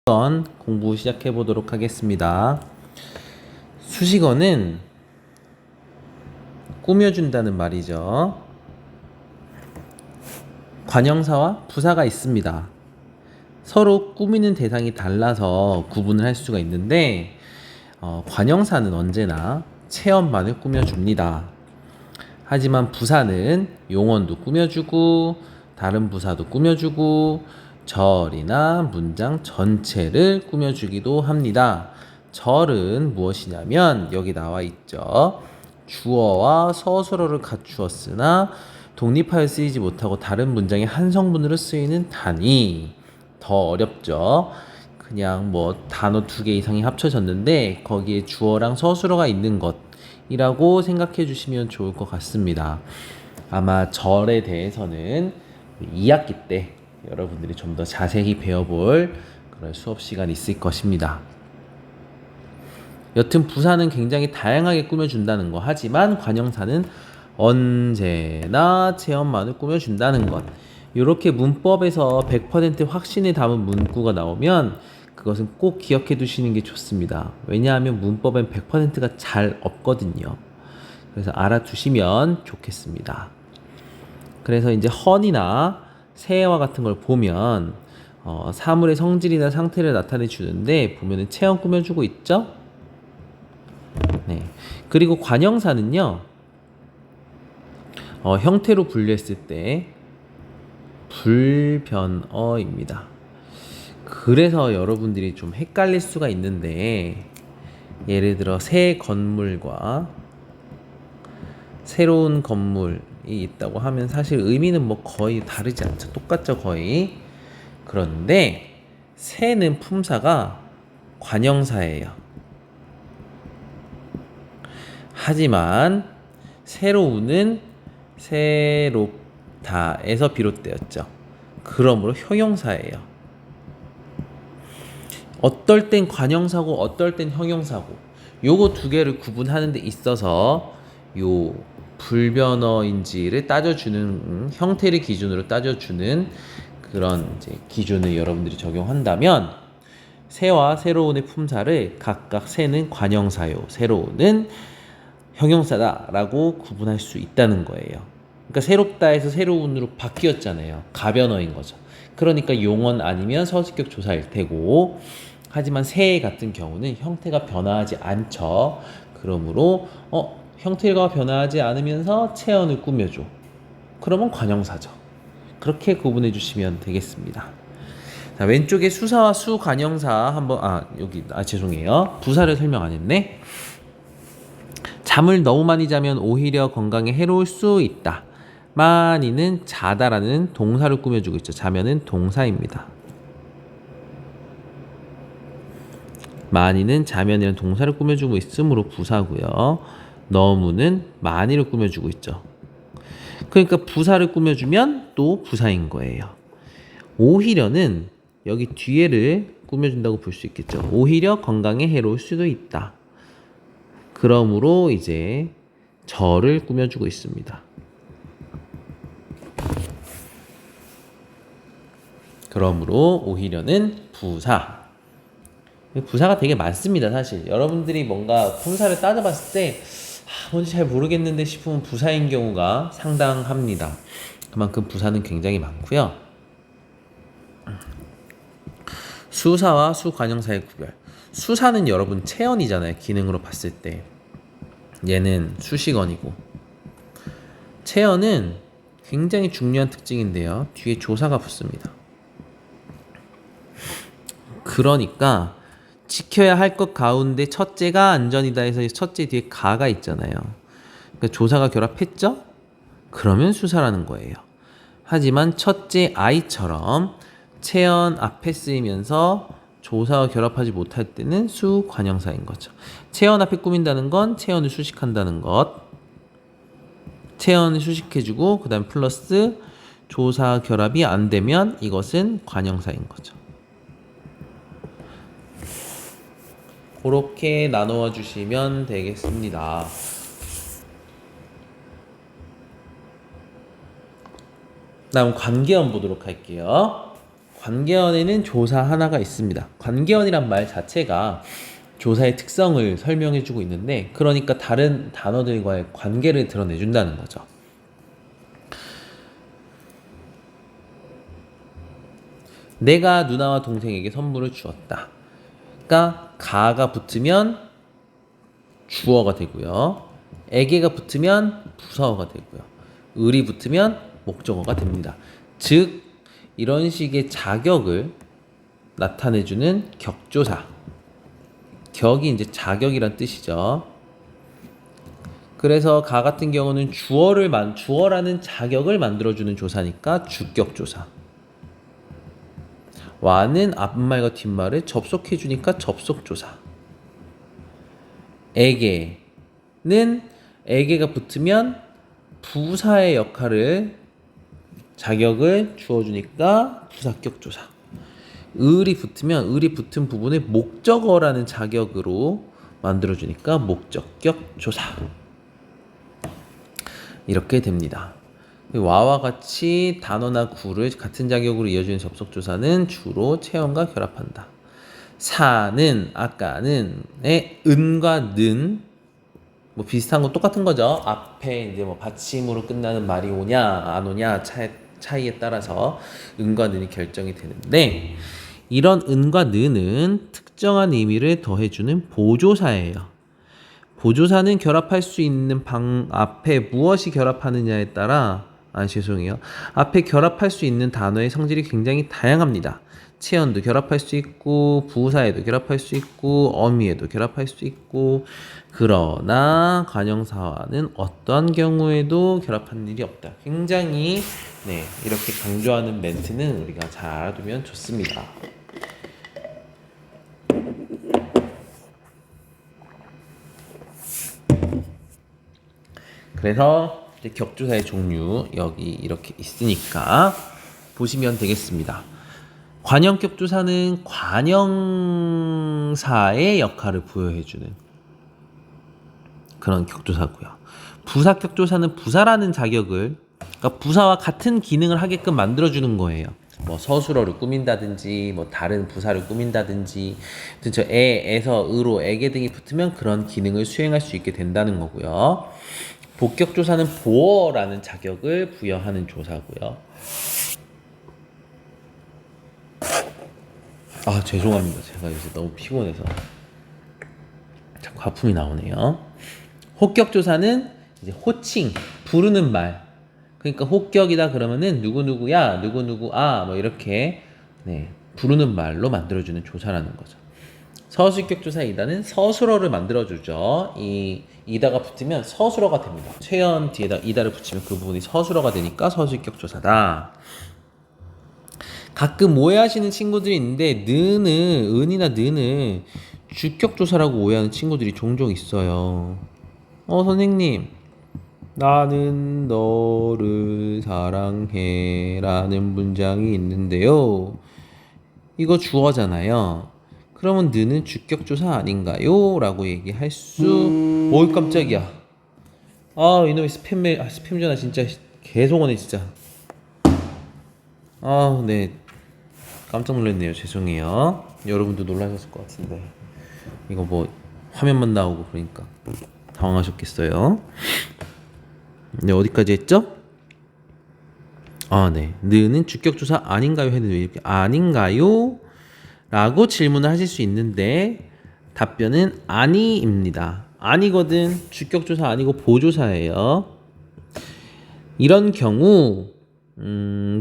한번 공부 시작해 보도록 하겠습니다. 수식어는 꾸며준다는 말이죠. 관형사와 부사가 있습니다. 서로 꾸미는 대상이 달라서 구분을 할 수가 있는데 관형사는 언제나 체험만을 꾸며줍니다. 하지만 부사는 용언도 꾸며주고 다른 부사도 꾸며주고 절이나 문장 전체를 꾸며주기도 합니다. 절은 무엇이냐면 여기 나와 있죠. 주어와 서술어를 갖추었으나 독립하여 쓰이지 못하고 다른 문장의 한 성분으로 쓰이는 단위. 더 어렵죠. 그냥 뭐 단어 2개 이상이 합쳐졌는데 거기에 주어랑 서술어가 있는 것이라고 생각해 주시면 좋을 것 같습니다. 아마 절에 대해서는 2학기 때 여러분들이 좀 더 자세히 배워볼 그런 수업 시간이 있을 것입니다. 여튼 부사는 굉장히 다양하게 꾸며준다는 거, 하지만 관형사는 언제나 체험만을 꾸며준다는 것. 이렇게 문법에서 100% 확신을 담은 문구가 나오면 그것은 꼭 기억해 두시는 게 좋습니다. 왜냐하면 문법엔 100%가 잘 없거든요. 그래서 알아두시면 좋겠습니다. 그래서 이제 헌이나 세와 같은 걸 보면 사물의 성질이나 상태를 나타내 주는데 보면은 체험 꾸며주고 있죠? 네. 그리고 관형사는요, 형태로 분류했을 때 불변어입니다. 그래서 여러분들이 좀 헷갈릴 수가 있는데, 예를 들어 새 건물과 새로운 건물이 있다고 하면 사실 의미는 뭐 거의 다르지 않죠. 똑같죠, 거의. 그런데 새는 품사가 관형사예요. 하지만 새로운은 새롭다에서 비롯되었죠. 그러므로 형용사예요. 어떨 땐 관형사고 어떨 땐 형용사고, 요거 2개를 구분하는 데 있어서 요 불변어인지를 따져주는 형태를 기준으로 따져주는 그런 이제 기준을 여러분들이 적용한다면 새와 새로운의 품사를 각각 새는 관형사요, 새로운은 형용사다라고 구분할 수 있다는 거예요. 그러니까 새롭다에서 새로운으로 바뀌었잖아요. 가변어인 거죠. 그러니까 용언 아니면 서술격 조사일 테고, 하지만 새 같은 경우는 형태가 변화하지 않죠. 그러므로 형태가 변화하지 않으면서 체언을 꾸며줘. 그러면 관형사죠. 그렇게 구분해 주시면 되겠습니다. 자, 왼쪽에 수사와 수관형사 한번 죄송해요. 부사를 설명 안 했네. 잠을 너무 많이 자면 오히려 건강에 해로울 수 있다. 많이는 자다라는 동사를 꾸며주고 있죠. 자면은 동사입니다. 많이는 자면이라는 동사를 꾸며주고 있으므로 부사고요. 너무는 많이를 꾸며주고 있죠. 그러니까 부사를 꾸며주면 또 부사인 거예요. 오히려는 여기 뒤에를 꾸며준다고 볼 수 있겠죠. 오히려 건강에 해로울 수도 있다. 그러므로 이제 절을 꾸며주고 있습니다. 그러므로 오히려는 부사. 부사가 되게 많습니다, 사실. 여러분들이 뭔가 품사를 따져봤을 때 뭔지 잘 모르겠는데 싶으면 부사인 경우가 상당합니다. 그만큼 부사는 굉장히 많고요. 수사와 수관형사의 구별. 수사는 여러분 체언이잖아요. 기능으로 봤을 때 얘는 수식어이고, 체언은 굉장히 중요한 특징인데요. 뒤에 조사가 붙습니다. 그러니까 지켜야 할 것 가운데 첫째가 안전이다 해서 첫째 뒤에 가가 있잖아요. 그러니까 조사가 결합했죠? 그러면 수사라는 거예요. 하지만 첫째 아이처럼 체언 앞에 쓰이면서 조사와 결합하지 못할 때는 수관형사인 거죠. 체언 앞에 꾸민다는 건 체언을 수식한다는 것. 체언을 수식해주고 그 다음 플러스 조사 결합이 안 되면 이것은 관형사인 거죠. 그렇게 나누어 주시면 되겠습니다. 다음 관계어 보도록 할게요. 관계원에는 조사 하나가 있습니다. 관계원이란 말 자체가 조사의 특성을 설명해주고 있는데, 그러니까 다른 단어들과의 관계를 드러내준다는 거죠. 내가 누나와 동생에게 선물을 주었다. 그러니까 가가 붙으면 주어가 되고요. 에게가 붙으면 부사어가 되고요. 을이 붙으면 목적어가 됩니다. 즉 이런 식의 자격을 나타내주는 격조사. 격이 이제 자격이란 뜻이죠. 그래서 가 같은 경우는 주어라는 자격을 만들어주는 조사니까 주격조사. 와는 앞말과 뒷말을 접속해주니까 접속조사. 에게는 에게가 붙으면 부사의 역할을 자격을 주어주니까 부사격조사. 을이 붙으면 을이 붙은 부분을 목적어라는 자격으로 만들어주니까 목적격조사. 이렇게 됩니다. 와와 같이 단어나 구를 같은 자격으로 이어주는 접속조사는 주로 체험과 결합한다. 사는 아까는 은과 는 뭐 비슷한 거 똑같은 거죠. 앞에 이제 뭐 받침으로 끝나는 말이 오냐 안 오냐 차이에 따라서 은과 는이 결정이 되는데, 이런 은과 는은 특정한 의미를 더해주는 보조사예요. 보조사는 결합할 수 있는 앞에 무엇이 결합하느냐에 따라 죄송해요. 앞에 결합할 수 있는 단어의 성질이 굉장히 다양합니다. 체언도 결합할 수 있고 부사에도 결합할 수 있고 어미에도 결합할 수 있고, 그러나 관형사와는 어떠한 경우에도 결합하는 일이 없다. 굉장히 이렇게 강조하는 멘트는 우리가 잘 알아두면 좋습니다. 그래서 이제 격조사의 종류 여기 이렇게 있으니까 보시면 되겠습니다. 관형격조사는 관형사의 역할을 부여해주는 그런 격조사고요. 부사격조사는 부사라는 자격을, 그러니까 부사와 같은 기능을 하게끔 만들어주는 거예요. 뭐 서술어를 꾸민다든지 뭐 다른 부사를 꾸민다든지, 저 에에서 으로 에게 등이 붙으면 그런 기능을 수행할 수 있게 된다는 거고요. 복격조사는 보어라는 자격을 부여하는 조사고요. 죄송합니다. 제가 요새 너무 피곤해서 자꾸 하품이 나오네요. 혹격조사는 이제 호칭, 부르는 말. 그러니까 혹격이다 그러면은 누구누구야, 누구누구아 뭐 이렇게 부르는 말로 만들어주는 조사라는 거죠. 서술격조사 이다는 서술어를 만들어주죠. 이 이다가 붙으면 서술어가 됩니다. 체연 뒤에다 이다를 붙이면 그 부분이 서술어가 되니까 서술격조사다. 가끔 오해하시는 친구들이 있는데 은이나 느는 주격조사라고 오해하는 친구들이 종종 있어요. 선생님, 나는 너를 사랑해 라는 문장이 있는데요, 이거 주어잖아요. 그러면 느는 주격조사 아닌가요? 라고 얘기할 수... 어이 깜짝이야. 이놈의 스팸 전화 진짜 계속 오네 진짜. 네, 깜짝 놀랐네요. 죄송해요. 여러분도 놀라셨을 것 같은데 이거 뭐 화면만 나오고 그러니까 당황하셨겠어요. 네, 어디까지 했죠? 느는 주격조사 아닌가요? 했는데 왜 이렇게 아닌가요? 라고 질문을 하실 수 있는데 답변은 아니입니다. 아니거든. 주격조사 아니고 보조사예요. 이런 경우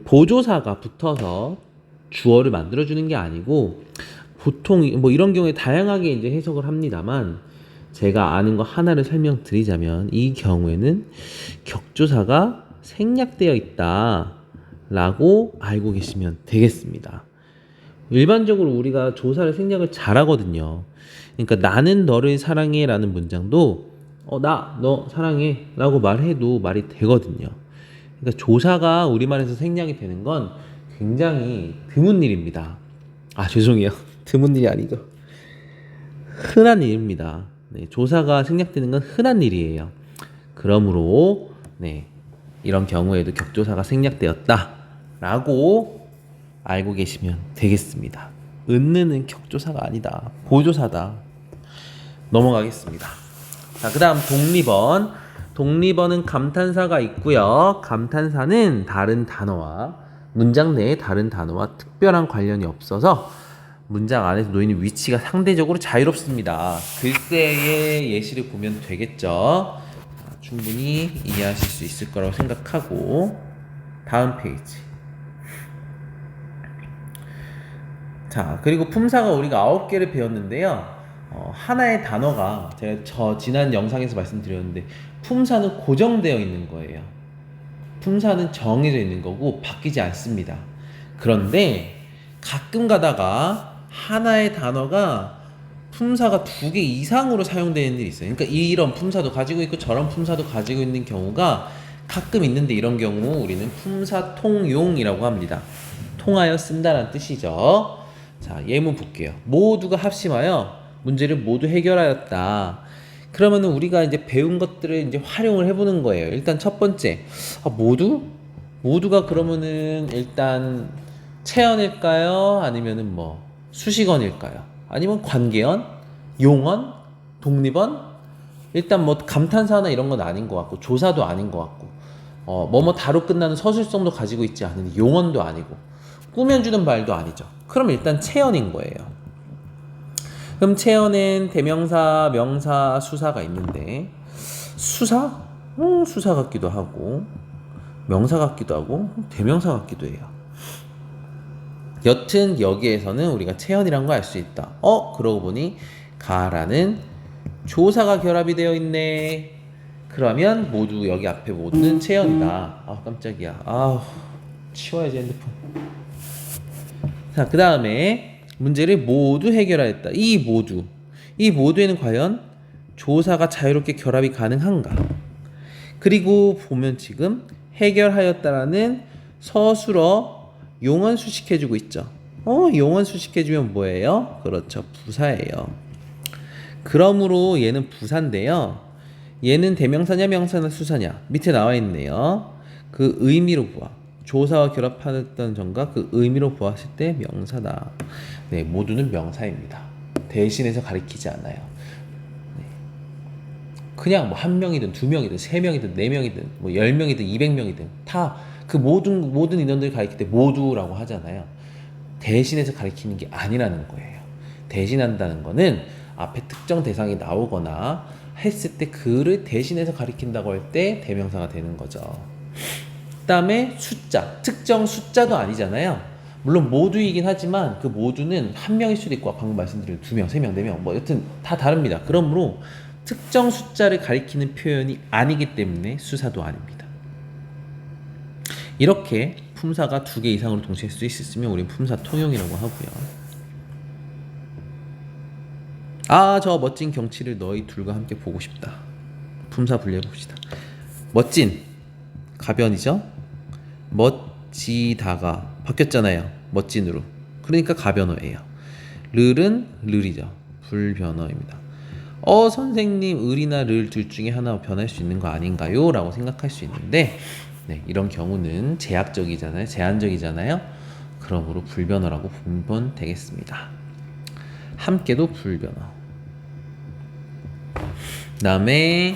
보조사가 붙어서 주어를 만들어주는 게 아니고, 보통 뭐 이런 경우에 다양하게 이제 해석을 합니다만, 제가 아는 거 하나를 설명드리자면 이 경우에는 격조사가 생략되어 있다 라고 알고 계시면 되겠습니다. 일반적으로 우리가 조사를 생략을 잘 하거든요. 그러니까 나는 너를 사랑해 라는 문장도 나 너 사랑해 라고 말해도 말이 되거든요. 그러니까 조사가 우리말에서 생략이 되는 건 굉장히 드문 일입니다. 죄송해요. 드문 일이 아니고 흔한 일입니다. 조사가 생략되는 건 흔한 일이에요. 그러므로 이런 경우에도 격조사가 생략되었다 라고 알고 계시면 되겠습니다. 은느는 격조사가 아니다. 보조사다. 넘어가겠습니다. 자, 그 다음 독립언. 독립언은 감탄사가 있고요. 감탄사는 다른 단어와 문장 내에 다른 단어와 특별한 관련이 없어서 문장 안에서 놓이는 위치가 상대적으로 자유롭습니다. 글쎄의 예시를 보면 되겠죠. 충분히 이해하실 수 있을 거라고 생각하고 다음 페이지. 자, 그리고 품사가 우리가 9개를 배웠는데요. 하나의 단어가 제가 지난 영상에서 말씀드렸는데 품사는 고정되어 있는 거예요. 품사는 정해져 있는 거고 바뀌지 않습니다. 그런데 가끔 가다가 하나의 단어가 품사가 2개 이상으로 사용되는 일이 있어요. 그러니까 이런 품사도 가지고 있고 저런 품사도 가지고 있는 경우가 가끔 있는데 이런 경우 우리는 품사 통용이라고 합니다. 통하여 쓴다는 뜻이죠. 자, 예문 볼게요. 모두가 합심하여 문제를 모두 해결하였다. 그러면은 우리가 이제 배운 것들을 이제 활용을 해보는 거예요. 일단 첫 번째, 모두? 모두가 그러면은 일단 체언일까요? 아니면은 뭐 수식언일까요? 아니면 관계언? 용언? 독립언? 일단 뭐 감탄사나 이런 건 아닌 것 같고 조사도 아닌 것 같고 뭐뭐 다로 끝나는 서술성도 가지고 있지 않은 용언도 아니고 꾸며주는 말도 아니죠. 그럼 일단 체언인 거예요. 그럼 체언엔 대명사, 명사, 수사가 있는데 수사? 수사 같기도 하고 명사 같기도 하고 대명사 같기도 해요. 여튼 여기에서는 우리가 체언이란 거 알 수 있다. 그러고 보니 가라는 조사가 결합이 되어 있네. 그러면 모두 여기 앞에 모두는 체언이다. 깜짝이야. 치워야지 핸드폰. 자, 그 다음에 문제를 모두 해결하였다. 이 모두에는 과연 조사가 자유롭게 결합이 가능한가? 그리고 보면 지금 해결하였다라는 서술어 용언 수식해주고 있죠. 용언 수식해주면 뭐예요? 그렇죠, 부사예요. 그러므로 얘는 부사인데요. 얘는 대명사냐 명사냐 수사냐 밑에 나와 있네요. 그 의미로 보아. 조사와 결합하였던 점과 그 의미로 보았을 때 명사다. 네, 모두는 명사입니다. 대신해서 가리키지 않아요. 네. 그냥 뭐 한 명이든 두 명이든 세 명이든 네 명이든 뭐 10명이든 200명이든 다 그 모든 인원들을 가리킬 때 모두라고 하잖아요. 대신해서 가리키는 게 아니라는 거예요. 대신한다는 거는 앞에 특정 대상이 나오거나 했을 때 그를 대신해서 가리킨다고 할 때 대명사가 되는 거죠. 그 다음에 숫자, 특정 숫자도 아니잖아요. 물론 모두이긴 하지만 그 모두는 한 명일 수도 있고 방금 말씀드린 2명, 3명, 4명 뭐 여튼 다 다릅니다. 그러므로 특정 숫자를 가리키는 표현이 아니기 때문에 수사도 아닙니다. 이렇게 품사가 2개 이상으로 동시에 쓸 수 있으면 우린 품사 통용이라고 하고요. 저 멋진 경치를 너희 둘과 함께 보고 싶다. 품사 분류해 봅시다. 멋진 가변이죠. 멋지다가 바뀌었잖아요. 멋진으로. 그러니까 가변어예요. 르는 르이죠. 불변어입니다. 선생님 을이나 를 둘 중에 하나 변할 수 있는 거 아닌가요? 라고 생각할 수 있는데 네, 이런 경우는 제약적이잖아요. 제한적이잖아요. 그러므로 불변어라고 보면 되겠습니다. 함께도 불변어. 그 다음에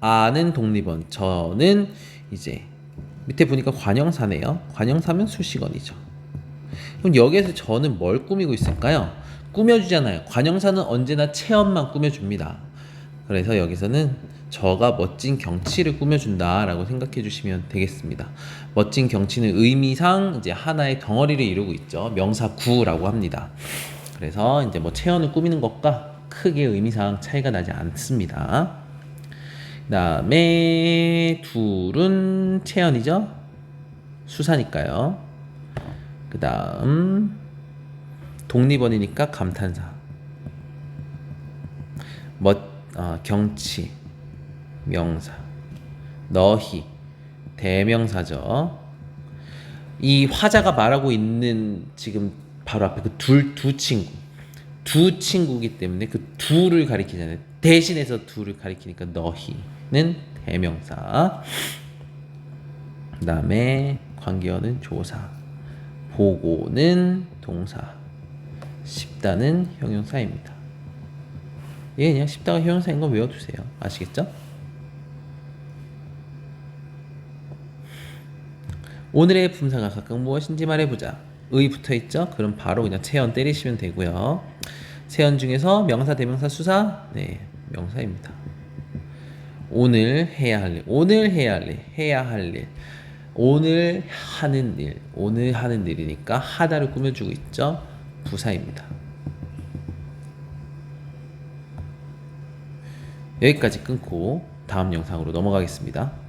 아는 독립언. 저는 이제 밑에 보니까 관형사네요. 관형사면 수식언이죠. 그럼 여기에서 저는 뭘 꾸미고 있을까요? 꾸며주잖아요. 관형사는 언제나 체험만 꾸며줍니다. 그래서 여기서는 저가 멋진 경치를 꾸며준다 라고 생각해 주시면 되겠습니다. 멋진 경치는 의미상 이제 하나의 덩어리를 이루고 있죠. 명사구라고 합니다. 그래서 이제 뭐 체험을 꾸미는 것과 크게 의미상 차이가 나지 않습니다. 그 다음에 둘은 체언이죠. 수사니까요. 그 다음 독립언이니까 감탄사. 경치 명사. 너희 대명사죠. 이 화자가 말하고 있는 지금 바로 앞에 그 두 친구이기 때문에 그 둘을 가리키잖아요. 대신해서 둘을 가리키니까 너희는 대명사. 그 다음에 관계어는 조사. 보고는 동사, 싶다는 형용사입니다. 얘 그냥 싶다가 형용사인 거 외워두세요. 아시겠죠? 오늘의 분사가 각각 무엇인지 말해보자. 의 붙어있죠? 그럼 바로 그냥 채연 때리시면 되고요. 채연 중에서 명사, 대명사, 수사? 네, 명사입니다. 오늘 해야 할 일, 오늘 해야 할 일, 해야 할 일, 오늘 하는 일, 오늘 하는 일이니까 하다를 꾸며주고 있죠? 부사입니다. 여기까지 끊고 다음 영상으로 넘어가겠습니다.